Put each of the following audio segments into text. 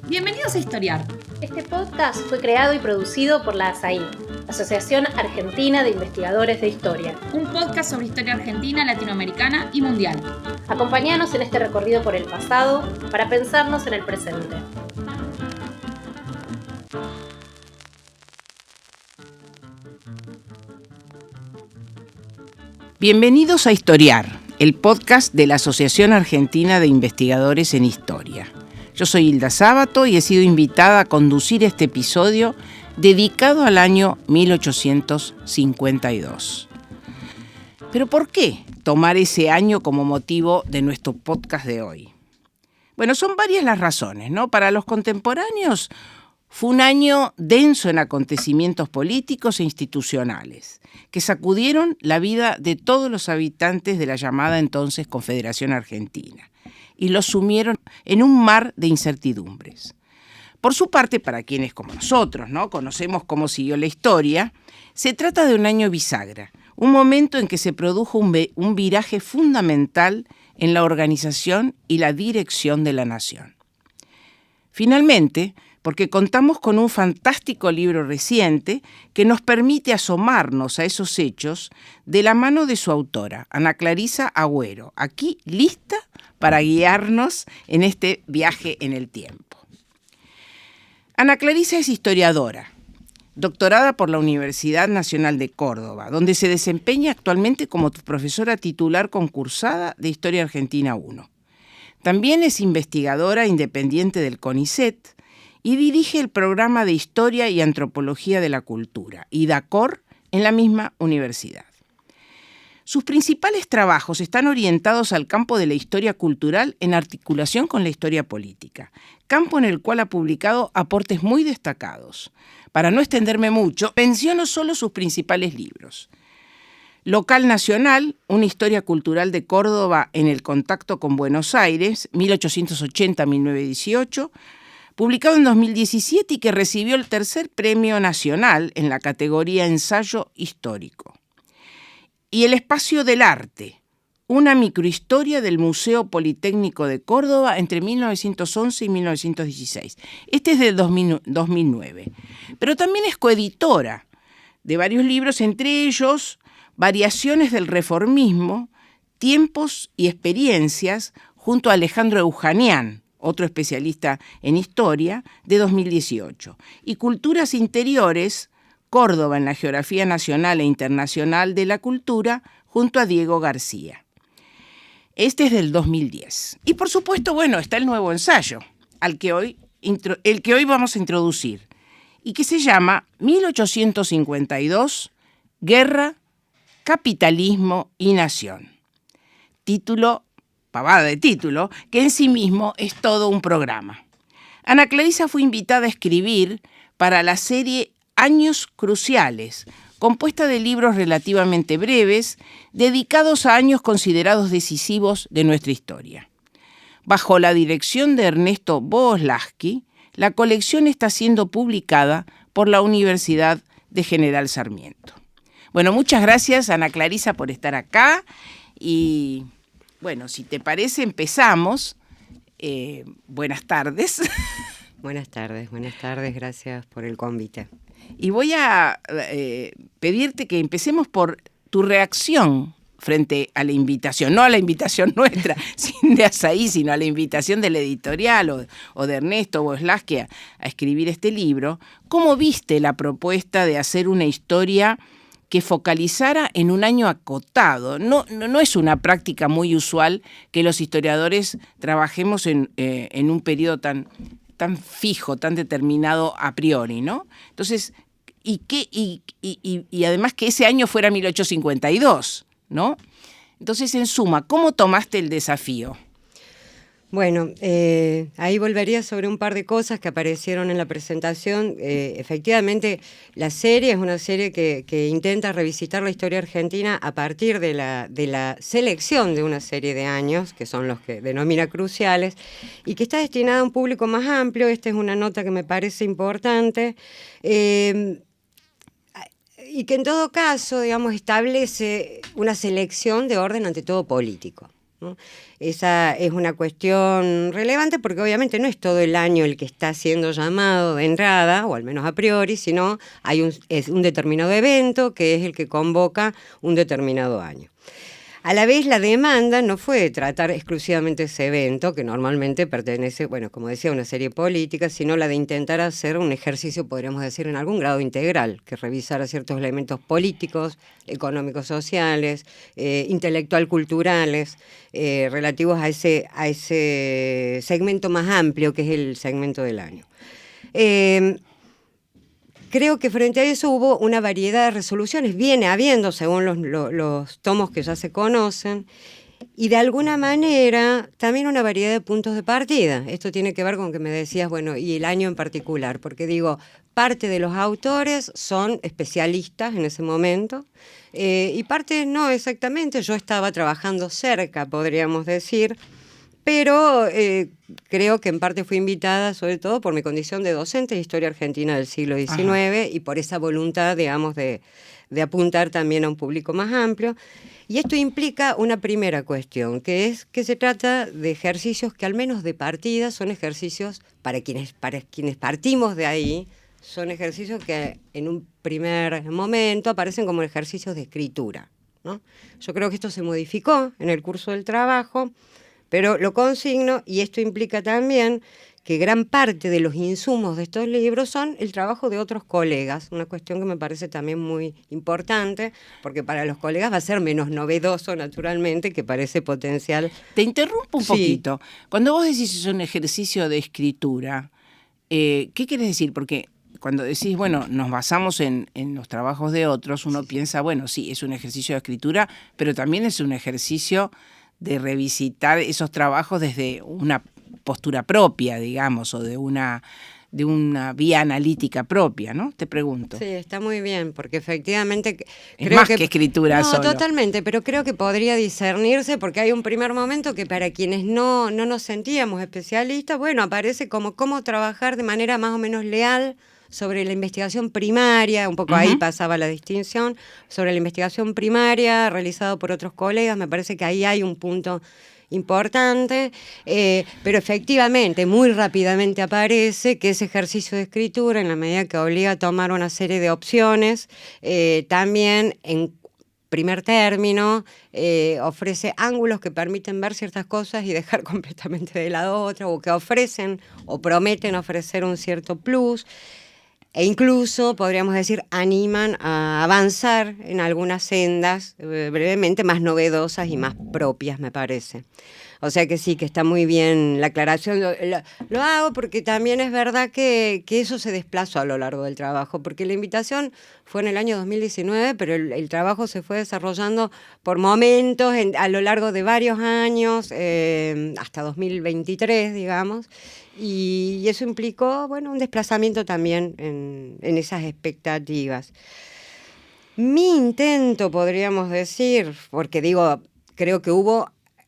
Bienvenidos a Historiar. Este podcast fue creado y producido por la ASAI, Asociación Argentina de Investigadores de Historia. Un podcast sobre historia argentina, latinoamericana y mundial. Acompáñanos en este recorrido por el pasado para pensarnos en el presente. Bienvenidos a Historiar, el podcast de la Asociación Argentina de Investigadores en Historia. Yo soy Hilda Sábato y he sido invitada a conducir este episodio dedicado al año 1852. ¿Pero por qué tomar ese año como motivo de nuestro podcast de hoy? Bueno, son varias las razones, ¿no? Para los contemporáneos fue un año denso en acontecimientos políticos e institucionales que sacudieron la vida de todos los habitantes de la llamada entonces Confederación Argentina y los sumieron en un mar de incertidumbres. Por su parte, para quienes como nosotros, ¿no?, conocemos cómo siguió la historia, se trata de un año bisagra, un momento en que se produjo un viraje fundamental en la organización y la dirección de la nación. Finalmente, porque contamos con un fantástico libro reciente que nos permite asomarnos a esos hechos de la mano de su autora, Ana Clarisa Agüero, aquí lista para guiarnos en este viaje en el tiempo. Ana Clarisa es historiadora, doctorada por la Universidad Nacional de Córdoba, donde se desempeña actualmente como profesora titular concursada de Historia Argentina 1. También es investigadora independiente del CONICET y dirige el programa de Historia y Antropología de la Cultura, IDACOR, en la misma universidad. Sus principales trabajos están orientados al campo de la historia cultural en articulación con la historia política, campo en el cual ha publicado aportes muy destacados. Para no extenderme mucho, menciono solo sus principales libros. Local Nacional, una historia cultural de Córdoba en el contacto con Buenos Aires, 1880-1918, publicado en 2017 y que recibió el tercer premio nacional en la categoría Ensayo Histórico. Y El Espacio del Arte, una microhistoria del Museo Politécnico de Córdoba entre 1911 y 1916. Este es del 2009. Pero también es coeditora de varios libros, entre ellos Variaciones del Reformismo, Tiempos y Experiencias, junto a Alejandro Eujanian, otro especialista en historia, de 2018. Y Culturas Interiores, Córdoba en la geografía nacional e internacional de la cultura, junto a Diego García. Este es del 2010. Y por supuesto, bueno, está el nuevo ensayo, el que hoy vamos a introducir, y que se llama 1852, Guerra, Capitalismo y Nación. Pavada de título, que en sí mismo es todo un programa. Ana Clarisa fue invitada a escribir para la serie Años Cruciales, compuesta de libros relativamente breves, dedicados a años considerados decisivos de nuestra historia. Bajo la dirección de Ernesto Bogoslawski, la colección está siendo publicada por la Universidad de General Sarmiento. Bueno, muchas gracias, Ana Clarisa, por estar acá y bueno, si te parece, empezamos. Buenas tardes. Buenas tardes, gracias por el convite. Y voy a pedirte que empecemos por tu reacción frente a la invitación, no a la invitación nuestra, sin de Asaí, sino a la invitación de la editorial o de Ernesto Bogoslawski a escribir este libro. ¿Cómo viste la propuesta de hacer una historia que focalizara en un año acotado? No es una práctica muy usual que los historiadores trabajemos en un periodo tan fijo, tan determinado a priori, ¿no? Entonces, y además que ese año fuera 1852, ¿no? Entonces, en suma, ¿cómo tomaste el desafío? Bueno, ahí volvería sobre un par de cosas que aparecieron en la presentación. Efectivamente, la serie es una serie que intenta revisitar la historia argentina a partir de la selección de una serie de años, que son los que denomina cruciales, y que está destinada a un público más amplio. Esta es una nota que me parece importante. Y que en todo caso, digamos, establece una selección de orden ante todo político, ¿no? Esa es una cuestión relevante porque obviamente no es todo el año el que está siendo llamado de entrada, o al menos a priori, sino es un determinado evento que es el que convoca un determinado año. A la vez, la demanda no fue tratar exclusivamente ese evento, que normalmente pertenece, bueno, como decía, a una serie política, sino la de intentar hacer un ejercicio, podríamos decir, en algún grado integral, que revisara ciertos elementos políticos, económicos, sociales, intelectual-culturales, relativos a ese segmento más amplio, que es el segmento del año. Creo que frente a eso hubo una variedad de resoluciones, viene habiendo según los tomos que ya se conocen, y de alguna manera también una variedad de puntos de partida. Esto tiene que ver con que me decías, bueno, y el año en particular, porque digo, parte de los autores son especialistas en ese momento, y parte no exactamente. Yo estaba trabajando cerca, podríamos decir, pero creo que en parte fui invitada, sobre todo por mi condición de docente de Historia Argentina del siglo XIX, Ajá. Y por esa voluntad, digamos, de apuntar también a un público más amplio. Y esto implica una primera cuestión, que es que se trata de ejercicios que al menos de partida son ejercicios, para quienes partimos de ahí, son ejercicios que en un primer momento aparecen como ejercicios de escritura, ¿no? Yo creo que esto se modificó en el curso del trabajo, pero lo consigno, y esto implica también que gran parte de los insumos de estos libros son el trabajo de otros colegas, una cuestión que me parece también muy importante, porque para los colegas va a ser menos novedoso, naturalmente, que para ese potencial. Te interrumpo un poquito. Cuando vos decís es un ejercicio de escritura, ¿qué querés decir? Porque cuando decís, bueno, nos basamos en los trabajos de otros, uno piensa, bueno, sí, es un ejercicio de escritura, pero también es un ejercicio de revisitar esos trabajos desde una postura propia, digamos, o de una vía analítica propia, ¿no? Te pregunto. Sí, está muy bien, porque efectivamente es creo más que escritura solo. No, totalmente, pero creo que podría discernirse, porque hay un primer momento que para quienes no nos sentíamos especialistas, bueno, aparece como cómo trabajar de manera más o menos leal sobre la investigación primaria, un poco ahí pasaba la distinción, sobre la investigación primaria realizada por otros colegas. Me parece que ahí hay un punto importante, pero efectivamente muy rápidamente aparece que ese ejercicio de escritura, en la medida que obliga a tomar una serie de opciones, también en primer término ofrece ángulos que permiten ver ciertas cosas y dejar completamente de lado otras, o que ofrecen o prometen ofrecer un cierto plus, e incluso, podríamos decir, animan a avanzar en algunas sendas brevemente más novedosas y más propias, me parece. O sea que sí, que está muy bien la aclaración. Lo hago porque también es verdad que eso se desplazó a lo largo del trabajo, porque la invitación fue en el año 2019, pero el trabajo se fue desarrollando por momentos a lo largo de varios años, hasta 2023, digamos. Y eso implicó, bueno, un desplazamiento también en esas expectativas. Mi intento, podríamos decir, porque digo, creo que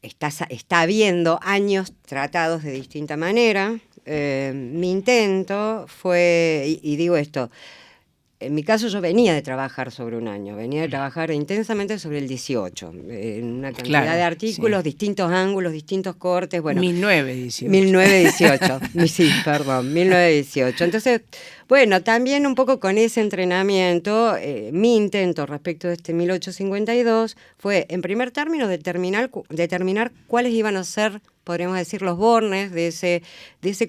está habiendo años tratados de distinta manera. Mi intento fue, y digo esto, en mi caso yo venía de trabajar sobre un año, venía de trabajar intensamente sobre el 18, en una cantidad de artículos, sí. Distintos ángulos, distintos cortes, bueno. 1918, sí, perdón, 1918. Entonces, bueno, también un poco con ese entrenamiento, mi intento respecto de este 1852 fue, en primer término, determinar cuáles iban a ser, podríamos decir, los bornes de ese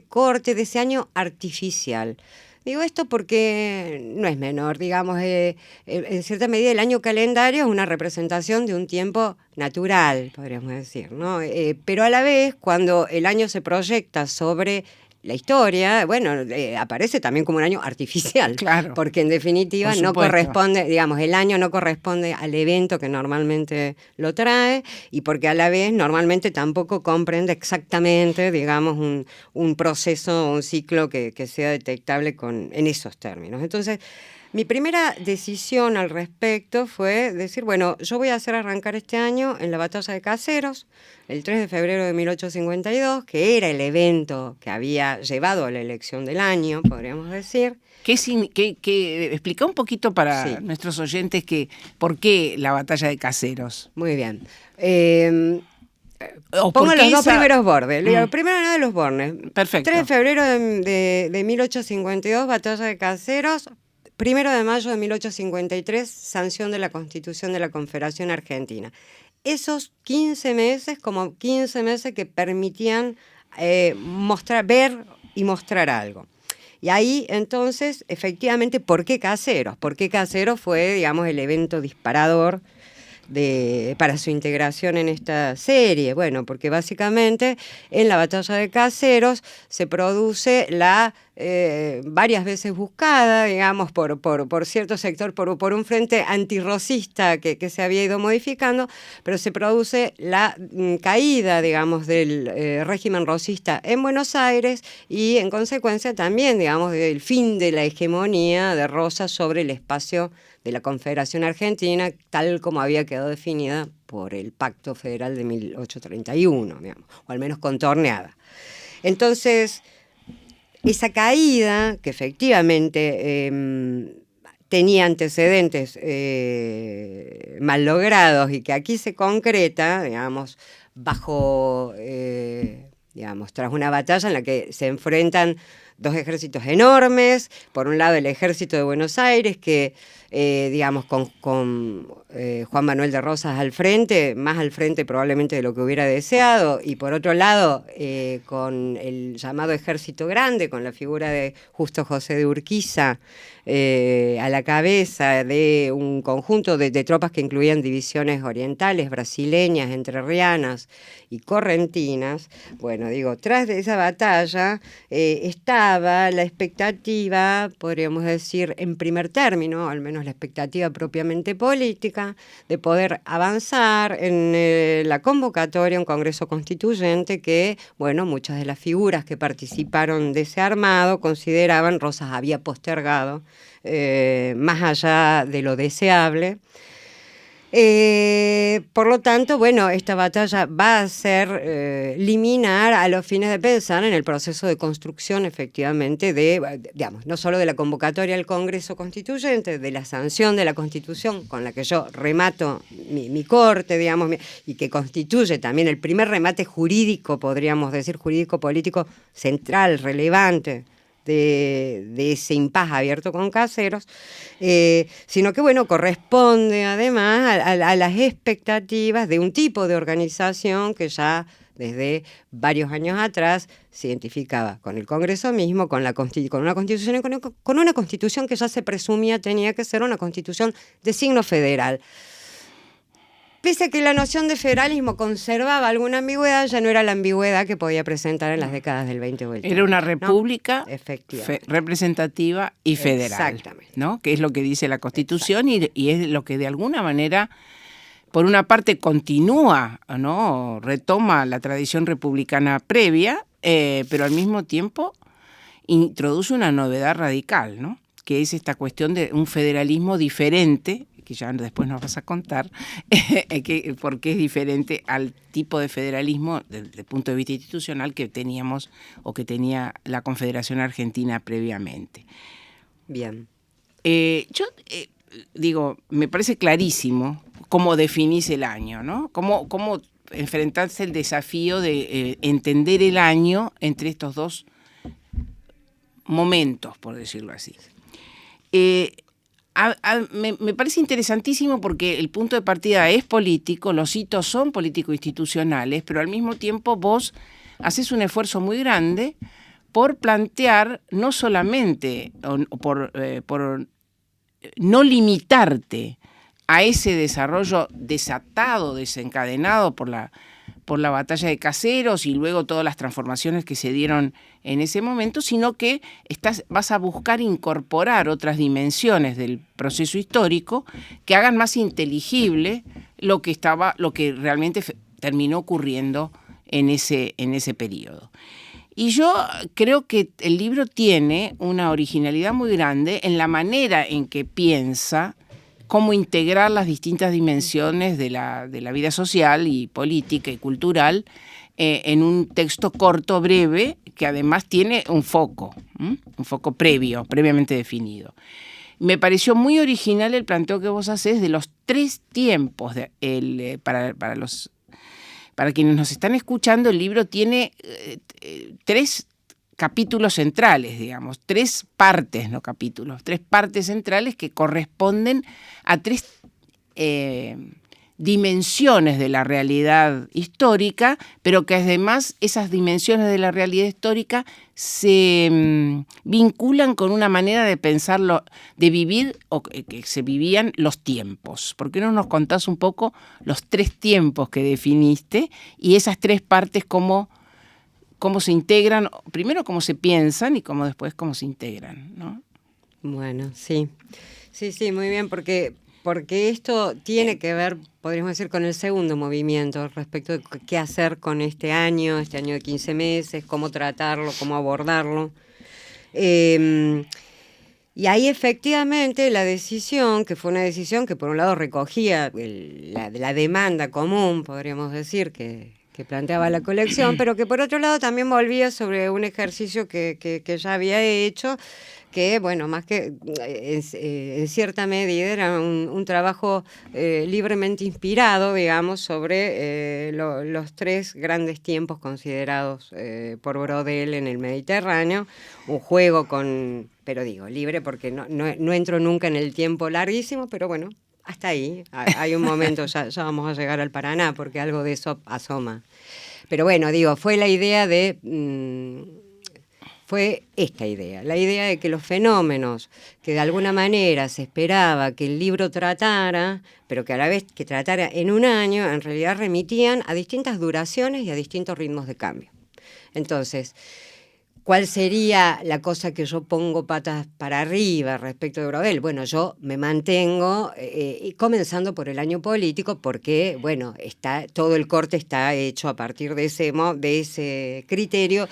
corte, de ese año artificial. Digo esto porque no es menor, digamos, en cierta medida el año calendario es una representación de un tiempo natural, podríamos decir, ¿no? Pero a la vez, cuando el año se proyecta sobre la historia, bueno, aparece también como un año artificial, claro, porque en definitiva no corresponde, digamos, el año no corresponde al evento que normalmente lo trae, y porque a la vez normalmente tampoco comprende exactamente, digamos, un proceso, un ciclo que sea detectable en esos términos. Entonces, mi primera decisión al respecto fue decir, bueno, yo voy a hacer arrancar este año en la batalla de Caseros, el 3 de febrero de 1852, que era el evento que había llevado a la elección del año, podríamos decir. Explica un poquito para nuestros oyentes por qué la batalla de Caseros. Muy bien. Pongo los dos primeros bordes. Mm. Primero nada de los bordes. Perfecto. 3 de febrero de 1852, batalla de Caseros. 1 de mayo de 1853, sanción de la Constitución de la Confederación Argentina. Esos 15 meses, como 15 meses que permitían ver y mostrar algo. Y ahí, entonces, efectivamente, ¿por qué Caseros? Porque Caseros fue, digamos, el evento disparador para su integración en esta serie. Bueno, porque básicamente en la batalla de Caseros se produce la varias veces buscada, digamos, por cierto sector, por un frente antirrosista que se había ido modificando, pero se produce la caída, digamos, del régimen rosista en Buenos Aires y, en consecuencia, también, digamos, del fin de la hegemonía de Rosas sobre el espacio de la Confederación Argentina, tal como había quedado definida por el Pacto Federal de 1831, digamos, o al menos contorneada. Entonces, esa caída, que efectivamente tenía antecedentes mal logrados y que aquí se concreta, digamos, tras una batalla en la que se enfrentan dos ejércitos enormes. Por un lado, el ejército de Buenos Aires, que con Juan Manuel de Rosas al frente, más al frente probablemente de lo que hubiera deseado, y por otro lado, con el llamado Ejército Grande, con la figura de Justo José de Urquiza a la cabeza de un conjunto de tropas que incluían divisiones orientales, brasileñas, entrerrianas y correntinas. Bueno, tras de esa batalla estaba la expectativa, podríamos decir, en primer término, al menos la expectativa propiamente política, de poder avanzar en la convocatoria a un Congreso Constituyente que, muchas de las figuras que participaron de ese armado consideraban, Rosas había postergado más allá de lo deseable. Por lo tanto, esta batalla va a ser liminar a los fines de pensar en el proceso de construcción, efectivamente, no solo de la convocatoria al Congreso Constituyente, de la sanción de la Constitución, con la que yo remato mi corte, y que constituye también el primer remate jurídico, podríamos decir, jurídico-político central, relevante, de ese impas abierto con Caseros, sino que corresponde además a las expectativas de un tipo de organización que ya desde varios años atrás se identificaba con el Congreso mismo, con una constitución y con una constitución que ya se presumía tenía que ser una constitución de signo federal. Pese a que la noción de federalismo conservaba alguna ambigüedad, ya no era la ambigüedad que podía presentar en las décadas del 20 o el 30. Era una república representativa y federal. Exactamente. ¿No? Que es lo que dice la Constitución y es lo que de alguna manera, por una parte, continúa, ¿no? Retoma la tradición republicana previa, pero al mismo tiempo introduce una novedad radical, ¿no? Que es esta cuestión de un federalismo diferente, que ya después nos vas a contar, por qué es diferente al tipo de federalismo desde el punto de vista institucional que teníamos o que tenía la Confederación Argentina previamente. Bien. Me parece clarísimo cómo definís el año, ¿no? Cómo enfrentarse el desafío de entender el año entre estos dos momentos, por decirlo así. Me parece interesantísimo porque el punto de partida es político, los hitos son político-institucionales, pero al mismo tiempo vos haces un esfuerzo muy grande por plantear no solamente, por no limitarte a ese desarrollo desatado, desencadenado por la batalla de Caseros y luego todas las transformaciones que se dieron en ese momento, sino que vas a buscar incorporar otras dimensiones del proceso histórico que hagan más inteligible lo que realmente terminó ocurriendo en ese periodo. Y yo creo que el libro tiene una originalidad muy grande en la manera en que piensa cómo integrar las distintas dimensiones de la vida social y política y cultural en un texto corto, breve, que además tiene un foco previamente definido. Me pareció muy original el planteo que vos hacés de los 3 tiempos para quienes nos están escuchando, el libro tiene 3 capítulos centrales, digamos, 3 partes, no capítulos, 3 partes centrales que corresponden a 3 dimensiones de la realidad histórica, pero que además esas dimensiones de la realidad histórica se vinculan con una manera de pensarlo, de vivir o que se vivían los tiempos. ¿Por qué no nos contás un poco los 3 tiempos que definiste y esas 3 partes cómo se integran, primero cómo se piensan y cómo después cómo se integran, ¿no? Bueno, sí, muy bien, porque esto tiene que ver, podríamos decir, con el segundo movimiento respecto de qué hacer con este año de 15 meses, cómo tratarlo, cómo abordarlo. Y ahí efectivamente la decisión, que fue una decisión que por un lado recogía la demanda común, podríamos decir, que planteaba la colección, pero que por otro lado también volvía sobre un ejercicio que ya había hecho, que, bueno, más que en cierta medida era un trabajo libremente inspirado, digamos, sobre los 3 grandes tiempos considerados por Brodel en el Mediterráneo, un juego pero digo, libre porque no entro nunca en el tiempo larguísimo, pero bueno, hasta ahí, hay un momento, ya vamos a llegar al Paraná, porque algo de eso asoma. Pero bueno, digo, fue la idea fue esta idea, la idea de que los fenómenos que de alguna manera se esperaba que el libro tratara, pero que a la vez que tratara en un año, en realidad remitían a distintas duraciones y a distintos ritmos de cambio. Entonces, ¿cuál sería la cosa que yo pongo patas para arriba respecto de Brodel? Bueno, yo me mantengo, comenzando por el año político, porque, bueno, todo el corte está hecho a partir de ese criterio,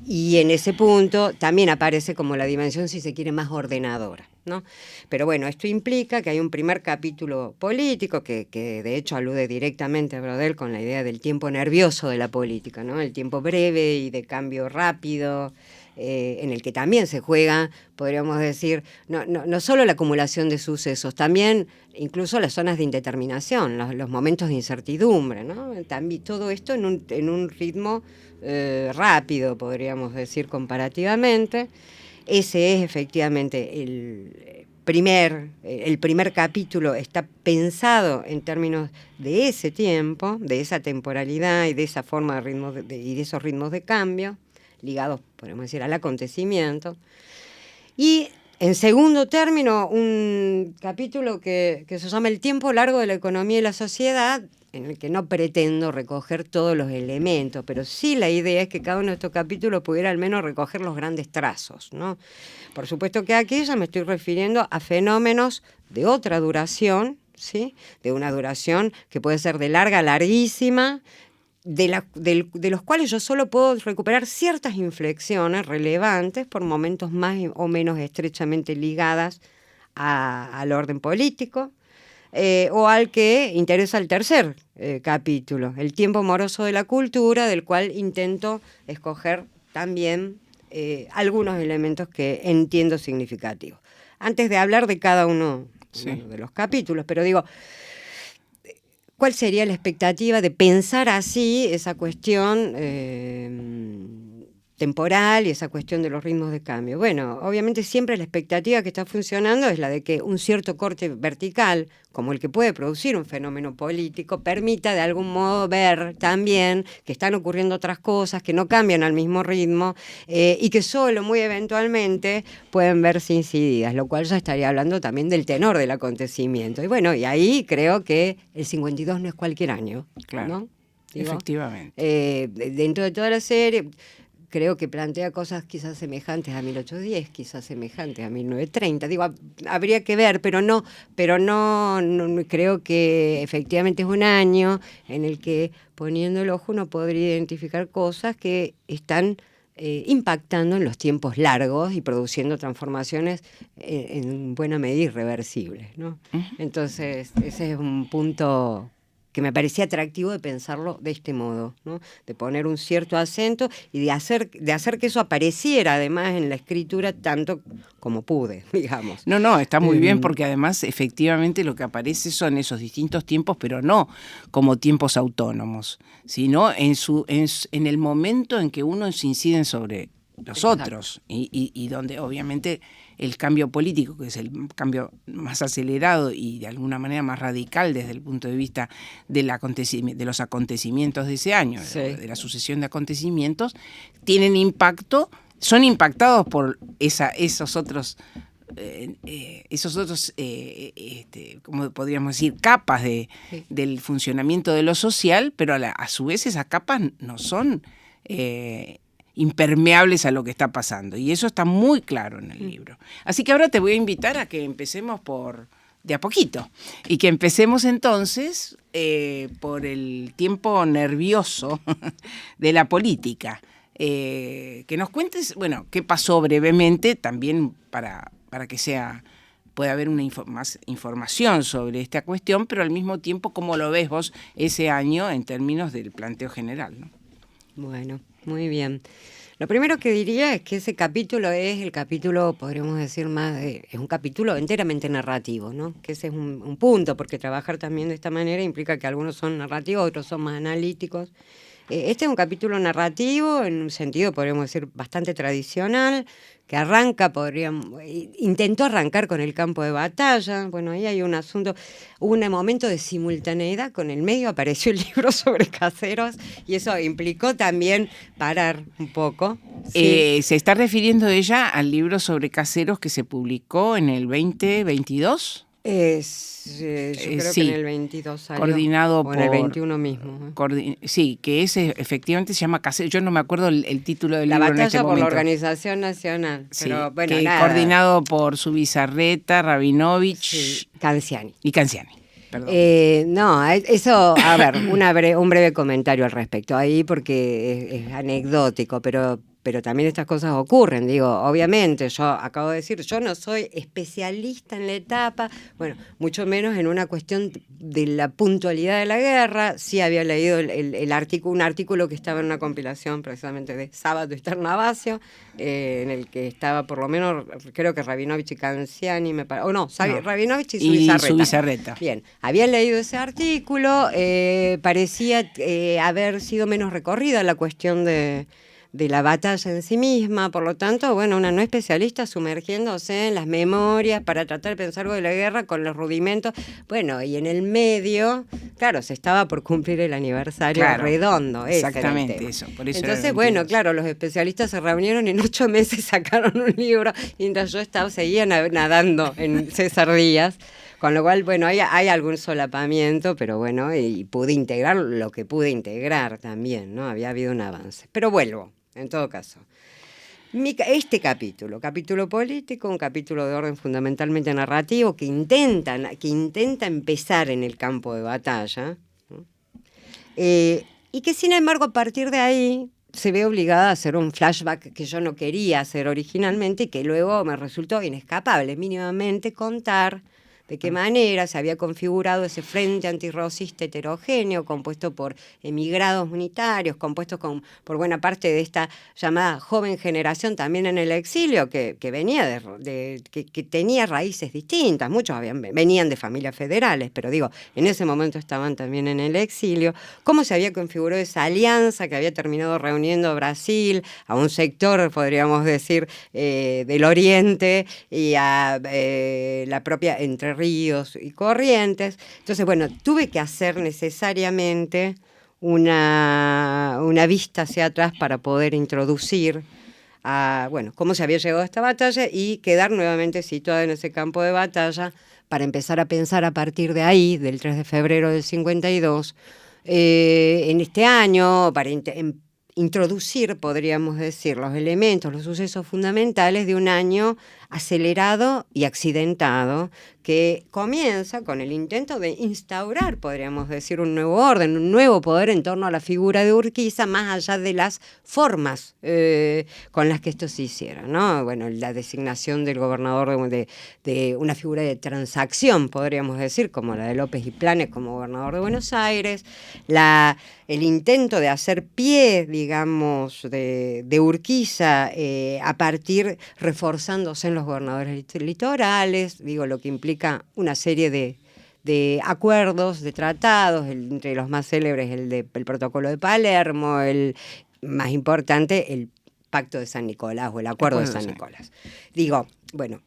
y en ese punto también aparece como la dimensión, si se quiere, más ordenadora, ¿no? Pero bueno, esto implica que hay un primer capítulo político que de hecho alude directamente a Brodel con la idea del tiempo nervioso de la política, ¿no? El tiempo breve y de cambio rápido, en el que también se juega, podríamos decir, no solo la acumulación de sucesos, también incluso las zonas de indeterminación, los momentos de incertidumbre, ¿no? También, todo esto en un ritmo rápido, podríamos decir, comparativamente. Ese es efectivamente el primer capítulo, está pensado en términos de ese tiempo, de esa temporalidad y de esa forma de ritmos y de esos ritmos de cambio, ligados, podemos decir, al acontecimiento. Y en segundo término, un capítulo que se llama El tiempo largo de la economía y la sociedad, en el que no pretendo recoger todos los elementos, pero sí la idea es que cada uno de estos capítulos pudiera al menos recoger los grandes trazos, ¿no? Por supuesto que aquí ya me estoy refiriendo a fenómenos de otra duración, ¿sí? De una duración que puede ser de larguísima, de los cuales yo solo puedo recuperar ciertas inflexiones relevantes por momentos más o menos estrechamente ligadas al orden político, o al que interesa el tercer capítulo, el tiempo moroso de la cultura, del cual intento escoger también algunos elementos que entiendo significativos. Antes de hablar de cada uno de los capítulos, pero digo, ¿cuál sería la expectativa de pensar así esa cuestión temporal y esa cuestión de los ritmos de cambio? Bueno, obviamente siempre la expectativa que está funcionando es la de que un cierto corte vertical, como el que puede producir un fenómeno político, permita de algún modo ver también que están ocurriendo otras cosas que no cambian al mismo ritmo y que solo muy eventualmente pueden verse incididas, lo cual ya estaría hablando también del tenor del acontecimiento. Y bueno, y ahí creo que el 52 no es cualquier año, claro, ¿no? Digo, efectivamente. Dentro de toda la serie creo que plantea cosas quizás semejantes a 1810, quizás semejantes a 1930. Digo, habría que ver, pero no creo que efectivamente es un año en el que, poniendo el ojo, uno podría identificar cosas que están impactando en los tiempos largos y produciendo transformaciones en buena medida irreversibles, ¿no? Uh-huh. Entonces, ese es un punto que me parecía atractivo de pensarlo de este modo, ¿no? De poner un cierto acento y de hacer que eso apareciera además en la escritura tanto como pude, digamos. No, está muy bien porque además efectivamente lo que aparece son esos distintos tiempos, pero no como tiempos autónomos, sino en el momento en que uno se incide sobre los Exacto. otros y donde obviamente el cambio político, que es el cambio más acelerado y de alguna manera más radical desde el punto de vista de los acontecimientos de ese año, Sí. de la sucesión de acontecimientos, tienen impacto, son impactados por esos otros como podríamos decir, capas del funcionamiento de lo social, pero a su vez esas capas no son impermeables a lo que está pasando. Y eso está muy claro en el libro. Así que ahora te voy a invitar a que empecemos de a poquito. Y que empecemos entonces por el tiempo nervioso de la política. Que nos cuentes, bueno, qué pasó brevemente, también para que pueda haber más información sobre esta cuestión, pero al mismo tiempo, ¿cómo lo ves vos ese año en términos del planteo general, ¿no? Bueno, muy bien. Lo primero que diría es que ese capítulo es el capítulo, podríamos decir es un capítulo enteramente narrativo, ¿no? Que ese es un punto, porque trabajar también de esta manera implica que algunos son narrativos, otros son más analíticos. Este es un capítulo narrativo, en un sentido, podríamos decir, bastante tradicional, que intentó arrancar con el campo de batalla. Bueno, ahí hay un asunto, un momento de simultaneidad, con el medio apareció el libro sobre Caseros, y eso implicó también parar un poco. ¿Sí? ¿Se está refiriendo ella al libro sobre Caseros que se publicó en el 2022? Yo creo que en el 22 salió, coordinado o en el 21 mismo. Sí, que efectivamente se llama Caseros. Yo no me acuerdo el título del La libro en este batalla por momento. la Organización Nacional. Sí, Pero bueno, que nada. coordinado por Zubizarreta, Rabinovich Sí, Canciani. y Canciani. Perdón. Eso, a ver, un breve comentario al respecto ahí, porque es anecdótico, pero también estas cosas ocurren, digo, obviamente, yo acabo de decir, yo no soy especialista en la etapa, bueno, mucho menos en una cuestión de la puntualidad de la guerra. Sí había leído un artículo que estaba en una compilación precisamente de Sábato y Sternavasio, en el que estaba por lo menos, creo que Rabinovich y Canciani, Rabinovich y Zubizarreta. Bien, había leído ese artículo, parecía haber sido menos recorrida la cuestión de la batalla en sí misma, por lo tanto, bueno, una no especialista sumergiéndose en las memorias para tratar de pensar algo de la guerra con los rudimentos. Bueno, y en el medio, claro, se estaba por cumplir el aniversario redondo. Exactamente, eso. Por eso entonces, bueno, claro, los especialistas se reunieron y en 8 meses sacaron un libro, mientras yo seguía nadando en César Díaz. Con lo cual, bueno, hay algún solapamiento, pero bueno, y pude integrar lo que pude integrar también, ¿no? Había habido un avance. Pero vuelvo, en todo caso. Este capítulo político, un capítulo de orden fundamentalmente narrativo, que intenta empezar en el campo de batalla, ¿no? Y que sin embargo a partir de ahí se ve obligada a hacer un flashback que yo no quería hacer originalmente y que luego me resultó inescapable, mínimamente contar de qué manera se había configurado ese frente antirrocista heterogéneo, compuesto por emigrados unitarios, compuesto por buena parte de esta llamada joven generación también en el exilio, que venía que tenía raíces distintas. Muchos venían de familias federales, pero digo, en ese momento estaban también en el exilio. Cómo se había configurado esa alianza que había terminado reuniendo a Brasil, a un sector, podríamos decir, del Oriente, y a la propia Entre Ríos y Corrientes. Entonces, bueno, tuve que hacer necesariamente una vista hacia atrás para poder introducir cómo se había llegado a esta batalla y quedar nuevamente situada en ese campo de batalla para empezar a pensar a partir de ahí, del 3 de febrero del 52, en este año, para introducir, podríamos decir, los elementos, los sucesos fundamentales de un año acelerado y accidentado, que comienza con el intento de instaurar, podríamos decir, un nuevo orden, un nuevo poder en torno a la figura de Urquiza, más allá de las formas con las que esto se hiciera, ¿no? Bueno, la designación del gobernador de una figura de transacción, podríamos decir, como la de López y Planes como gobernador de Buenos Aires, el intento de hacer pie, digamos, de Urquiza a partir, reforzándose en los gobernadores litorales, digo, lo que implica una serie de acuerdos, de tratados, entre los más célebres el protocolo de Palermo, el más importante, el Pacto de San Nicolás o el Acuerdo de San Nicolás. Digo, bueno,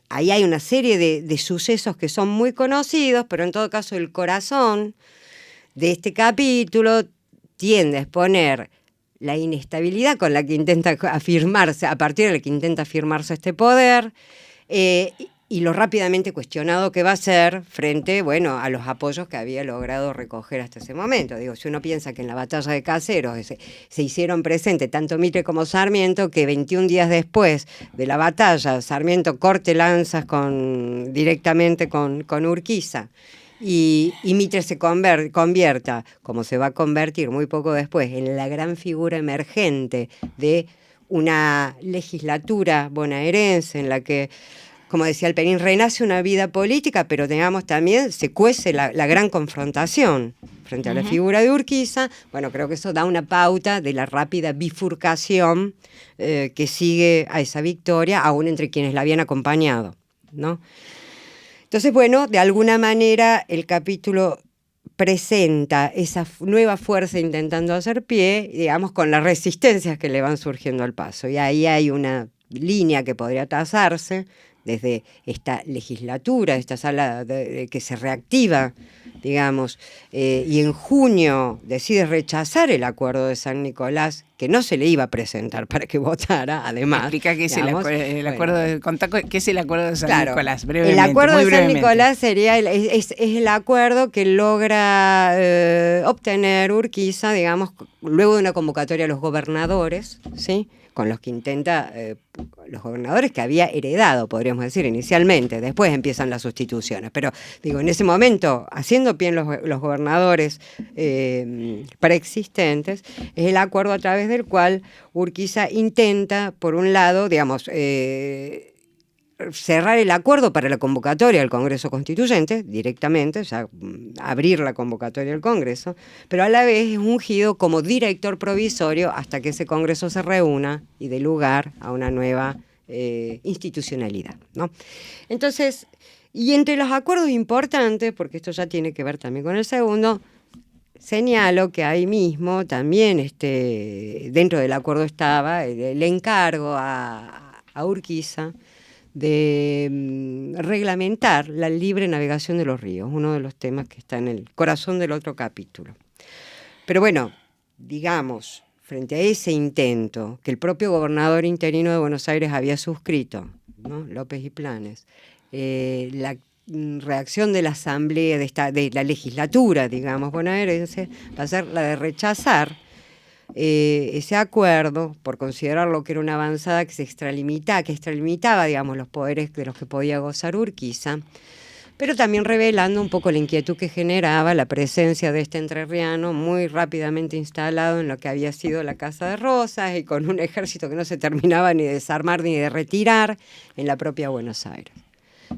ahí hay una serie de sucesos que son muy conocidos, pero en todo caso el corazón de este capítulo tiende a exponer la inestabilidad con la que intenta afirmarse, a partir de la que intenta afirmarse este poder, y lo rápidamente cuestionado que va a ser frente, bueno, a los apoyos que había logrado recoger hasta ese momento. Digo, si uno piensa que en la batalla de Caseros se hicieron presentes tanto Mitre como Sarmiento, que 21 días después de la batalla, Sarmiento corte lanzas directamente con Urquiza, y Mitre se convierta, como se va a convertir muy poco después, en la gran figura emergente de una legislatura bonaerense en la que, como decía Alperín, renace una vida política, pero digamos también se cuece la gran confrontación frente a la figura de Urquiza. Bueno, creo que eso da una pauta de la rápida bifurcación que sigue a esa victoria, aún entre quienes la habían acompañado, ¿no? Entonces, bueno, de alguna manera el capítulo presenta esa nueva fuerza intentando hacer pie, digamos, con las resistencias que le van surgiendo al paso. Y ahí hay una línea que podría trazarse desde esta legislatura, esta sala que se reactiva, digamos, y en junio decide rechazar el acuerdo de San Nicolás, que no se le iba a presentar para que votara, además. Explica qué es el acuerdo de contacto, qué es el acuerdo de San Nicolás, brevemente. El acuerdo de San Nicolás sería es el acuerdo que logra obtener Urquiza, digamos, luego de una convocatoria a los gobernadores, ¿sí?, con los que intenta, los gobernadores que había heredado, podríamos decir, inicialmente. Después empiezan las sustituciones. Pero, digo, en ese momento, haciendo pie en los gobernadores preexistentes, es el acuerdo a través del cual Urquiza intenta, por un lado, digamos, cerrar el acuerdo para la convocatoria del Congreso Constituyente, directamente, ya abrir la convocatoria del Congreso, pero a la vez es ungido como director provisorio hasta que ese Congreso se reúna y dé lugar a una nueva institucionalidad, ¿no? Entonces, y entre los acuerdos importantes, porque esto ya tiene que ver también con el segundo, señalo que ahí mismo también dentro del acuerdo estaba el encargo a Urquiza de reglamentar la libre navegación de los ríos, uno de los temas que está en el corazón del otro capítulo. Pero bueno, digamos, frente a ese intento que el propio gobernador interino de Buenos Aires había suscrito, ¿no?, López y Planes, la reacción de la asamblea, de la legislatura, digamos, bonaerense, va a ser la de rechazar ese acuerdo por considerarlo que era una avanzada que extralimitaba, digamos, los poderes de los que podía gozar Urquiza, pero también revelando un poco la inquietud que generaba la presencia de este entrerriano muy rápidamente instalado en lo que había sido la Casa de Rosas y con un ejército que no se terminaba ni de desarmar ni de retirar en la propia Buenos Aires.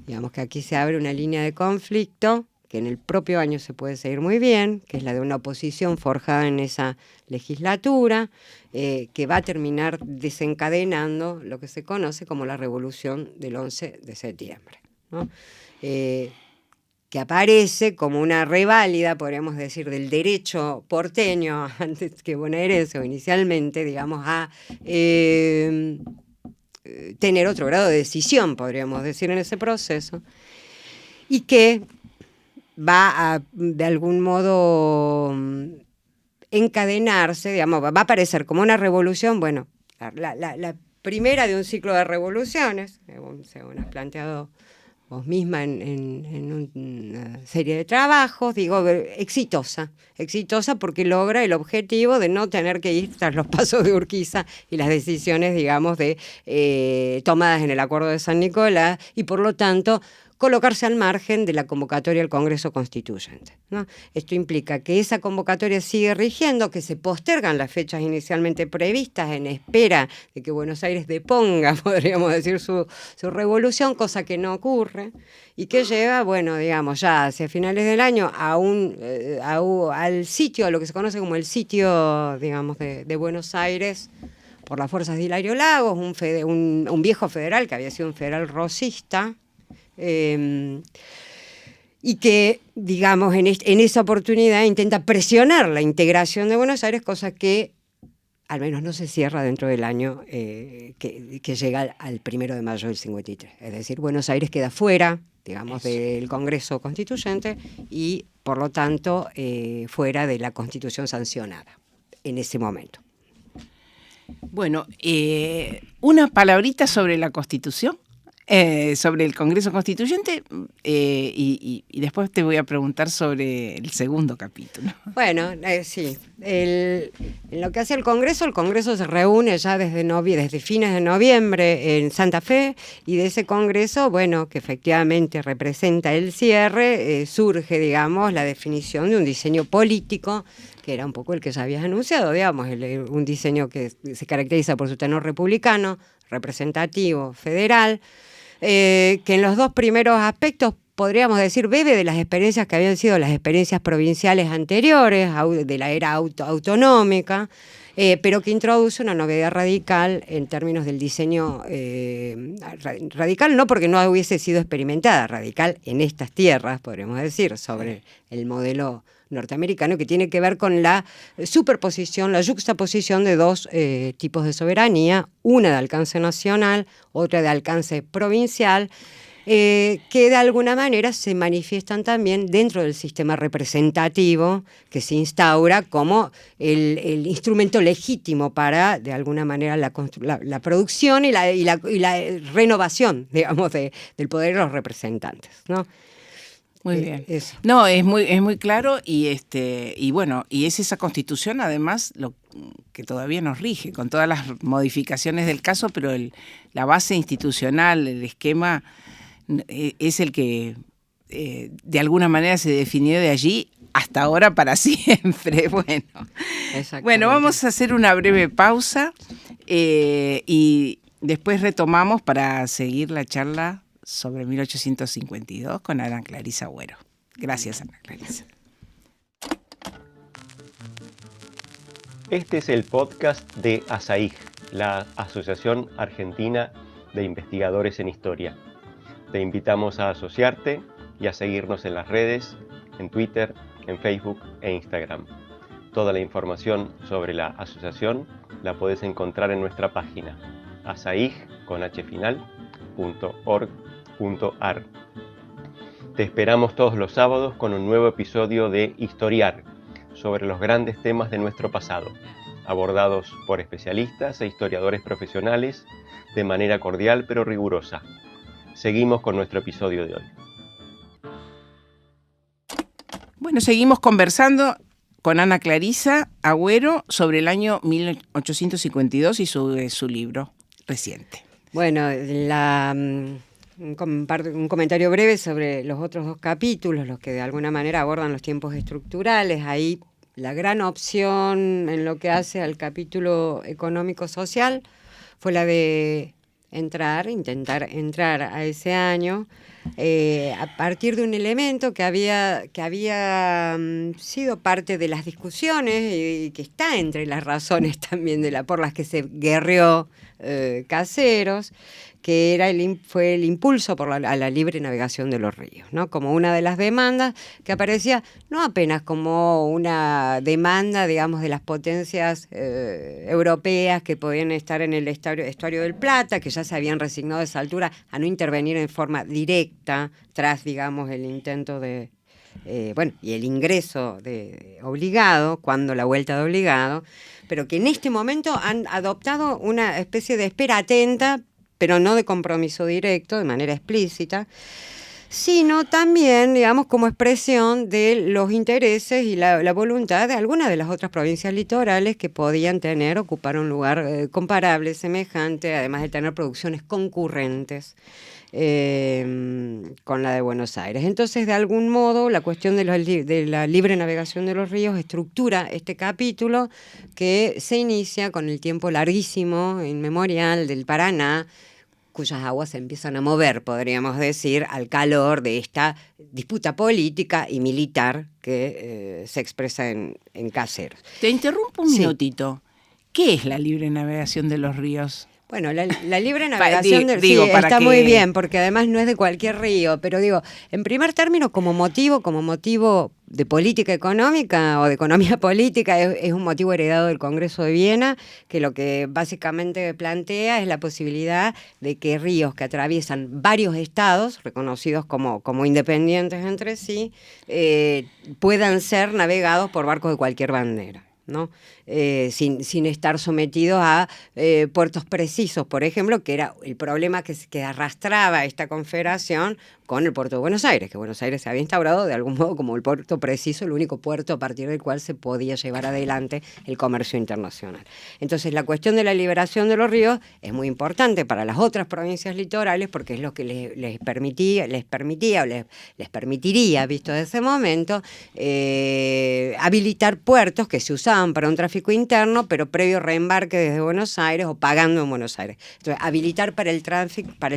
Digamos que aquí se abre una línea de conflicto que en el propio año se puede seguir muy bien, que es la de una oposición forjada en esa legislatura, que va a terminar desencadenando lo que se conoce como la Revolución del 11 de septiembre, ¿no? Que aparece como una reválida, podríamos decir, del derecho porteño, antes que bonaerense o inicialmente, digamos, a tener otro grado de decisión, podríamos decir, en ese proceso, y que va a, de algún modo, encadenarse, digamos, va a aparecer como una revolución, bueno, la primera de un ciclo de revoluciones, según has planteado vos misma en una serie de trabajos, digo, exitosa porque logra el objetivo de no tener que ir tras los pasos de Urquiza y las decisiones, digamos, tomadas en el Acuerdo de San Nicolás, y por lo tanto colocarse al margen de la convocatoria al Congreso Constituyente, ¿no? Esto implica que esa convocatoria sigue rigiendo, que se postergan las fechas inicialmente previstas en espera de que Buenos Aires deponga, podríamos decir, su revolución, cosa que no ocurre, y que lleva, bueno, digamos, ya hacia finales del año al sitio, a lo que se conoce como el sitio, digamos, de Buenos Aires, por las fuerzas de Hilario Lagos, un viejo federal que había sido un federal rosista, y que, digamos, en esa oportunidad intenta presionar la integración de Buenos Aires, cosa que al menos no se cierra dentro del año que llega al 1 de mayo del 53. Es decir, Buenos Aires queda fuera, digamos, del Congreso Constituyente y, por lo tanto, fuera de la Constitución sancionada en ese momento. Bueno, una palabrita sobre la Constitución, sobre el Congreso Constituyente, y después te voy a preguntar sobre el segundo capítulo. Bueno, sí. En lo que hace el Congreso se reúne ya desde fines de noviembre en Santa Fe, y de ese Congreso, bueno, que efectivamente representa el cierre, surge, digamos, la definición de un diseño político que era un poco el que ya habías anunciado, digamos, un diseño que se caracteriza por su tenor republicano, representativo, federal, que en los dos primeros aspectos podríamos decir bebe de las experiencias que habían sido las experiencias provinciales anteriores, de la era autonómica, pero que introduce una novedad radical en términos del diseño, radical no porque no hubiese sido experimentada, radical en estas tierras, podríamos decir, sobre el modelo norteamericano, que tiene que ver con la superposición, la yuxtaposición de dos tipos de soberanía, una de alcance nacional, otra de alcance provincial, que de alguna manera se manifiestan también dentro del sistema representativo que se instaura como el instrumento legítimo para, de alguna manera, la producción y la renovación, digamos, del poder de los representantes, ¿no? Muy bien. No, es muy claro, y bueno, y es esa Constitución además lo que todavía nos rige, con todas las modificaciones del caso, pero la base institucional, el esquema, es el que de alguna manera se definió de allí hasta ahora para siempre. Bueno, vamos a hacer una breve pausa y después retomamos para seguir la charla sobre 1852 con Ana Clarisa Agüero. Gracias, Ana Clarisa. Este es el podcast de ASAIG, la Asociación Argentina de Investigadores en Historia. Te invitamos a asociarte y a seguirnos en las redes, en Twitter, en Facebook e Instagram. Toda la información sobre la asociación la puedes encontrar en nuestra página asaig.org.ar. Te esperamos todos los sábados con un nuevo episodio de Historiar, sobre los grandes temas de nuestro pasado, abordados por especialistas e historiadores profesionales de manera cordial pero rigurosa. Seguimos con nuestro episodio de hoy. Bueno, seguimos conversando con Ana Clarisa Agüero sobre el año 1852 y su libro reciente. Bueno, un comentario breve sobre los otros dos capítulos, los que de alguna manera abordan los tiempos estructurales. Ahí la gran opción en lo que hace al capítulo económico-social fue la de intentar entrar a ese año a partir de un elemento que había sido parte de las discusiones y que está entre las razones también por las que se guerreó Caseros, que fue el impulso a la libre navegación de los ríos, ¿no? Como una de las demandas que aparecía no apenas como una demanda, digamos, de las potencias europeas que podían estar en el estuario del Plata, que ya se habían resignado a esa altura a no intervenir en forma directa tras, digamos, el intento y el ingreso obligado, cuando la vuelta de obligado, pero que en este momento han adoptado una especie de espera atenta, pero no de compromiso directo, de manera explícita, sino también, digamos, como expresión de los intereses y la voluntad de algunas de las otras provincias litorales que podían ocupar un lugar comparable, semejante, además de tener producciones concurrentes con la de Buenos Aires. Entonces, de algún modo, la cuestión de la libre navegación de los ríos estructura este capítulo que se inicia con el tiempo larguísimo, inmemorial, del Paraná, cuyas aguas se empiezan a mover, podríamos decir, al calor de esta disputa política y militar que se expresa en Caseros. Te interrumpo un minutito. ¿Qué es la libre navegación de los ríos? Bueno, la libre navegación del río está muy bien, porque además no es de cualquier río, pero digo, en primer término, como motivo de política económica o de economía política, es un motivo heredado del Congreso de Viena, que lo que básicamente plantea es la posibilidad de que ríos que atraviesan varios estados, reconocidos como independientes entre sí, puedan ser navegados por barcos de cualquier bandera, ¿no? Sin estar sometidos a puertos precisos, por ejemplo, que era el problema que arrastraba esta confederación con el puerto de Buenos Aires, que Buenos Aires se había instaurado de algún modo como el puerto preciso, el único puerto a partir del cual se podía llevar adelante el comercio internacional. Entonces, la cuestión de la liberación de los ríos es muy importante para las otras provincias litorales, porque es lo que les permitiría, visto de ese momento, habilitar puertos que se usaban para un tráfico interno, pero previo reembarque desde Buenos Aires o pagando en Buenos Aires. Entonces, habilitar para el